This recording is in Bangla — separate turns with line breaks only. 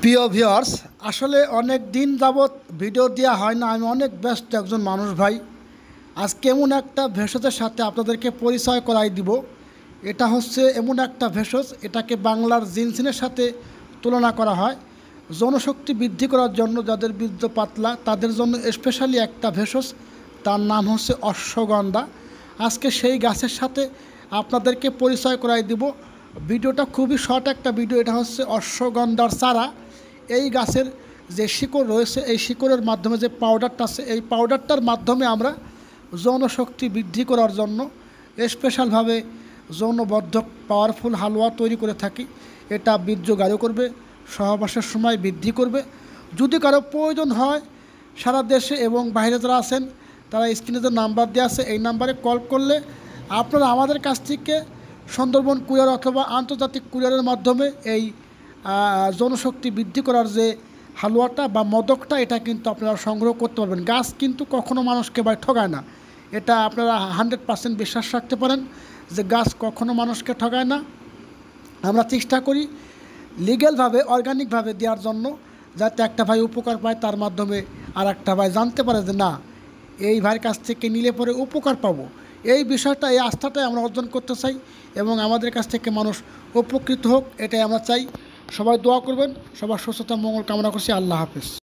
প্রিয় ভিউয়ার্স, আসলে অনেক দিন যাবৎ ভিডিও দেওয়া হয় না। আমি অনেক ব্যস্ত একজন মানুষ ভাই। আজকে এমন একটা ভেষজের সাথে আপনাদেরকে পরিচয় করাই দিব। এটা হচ্ছে এমন একটা ভেষজ, এটাকে বাংলার জিনসিনের সাথে তুলনা করা হয় জনশক্তি বৃদ্ধি করার জন্য। যাদের বীর্য পাতলা তাদের জন্য স্পেশালি একটা ভেষজ, তার নাম হচ্ছে অশ্বগন্ধা। আজকে সেই গাছের সাথে আপনাদেরকে পরিচয় করাই দিব। ভিডিওটা খুবই শর্ট একটা ভিডিও। এটা হচ্ছে অশ্বগন্ধার চারা। এই গাছের যে শিকড় রয়েছে, এই শিকড়ের মাধ্যমে যে পাউডারটা আছে, এই পাউডারটার মাধ্যমে আমরা যৌনশক্তি বৃদ্ধি করার জন্য স্পেশালভাবে যৌনবর্ধক পাওয়ারফুল হালুয়া তৈরি করে থাকি। এটা বীর্য গাঢ় করবে, সহবাসের সময় বৃদ্ধি করবে। যদি কারো প্রয়োজন হয়, সারা দেশে এবং বাইরে যারা আছেন তারা স্ক্রিনে যে নাম্বার দেওয়া আছে এই নাম্বারে কল করলে আপনারা আমাদের কাছ থেকে সুন্দরবন কুরিয়ার অথবা আন্তর্জাতিক কুরিয়ারের মাধ্যমে এই জনশক্তি বৃদ্ধি করার যে হালুয়াটা বা মদকটা, এটা কিন্তু আপনারা সংগ্রহ করতে পারবেন। গাছ কিন্তু কখনো মানুষকে ভাই ঠগায় না। এটা আপনারা 100% বিশ্বাস রাখতে পারেন যে গাছ কখনো মানুষকে ঠগায় না। আমরা চেষ্টা করি লিগ্যালভাবে, অর্গানিকভাবে দেওয়ার জন্য, যাতে একটা ভাই উপকার পায়, তার মাধ্যমে আর একটা ভাই জানতে পারে যে না, এই ভাইয়ের কাছ থেকে নিলে পরে উপকার পাবো। এই বিষয়টা, এই আস্থাটাই আমরা অর্জন করতে চাই এবং আমাদের কাছ থেকে মানুষ উপকৃত হোক, এটাই আমরা চাই। সবাই দোয়া করবেন। সবার সুস্থতা মঙ্গল কামনা করছি। আল্লাহ হাফেজ।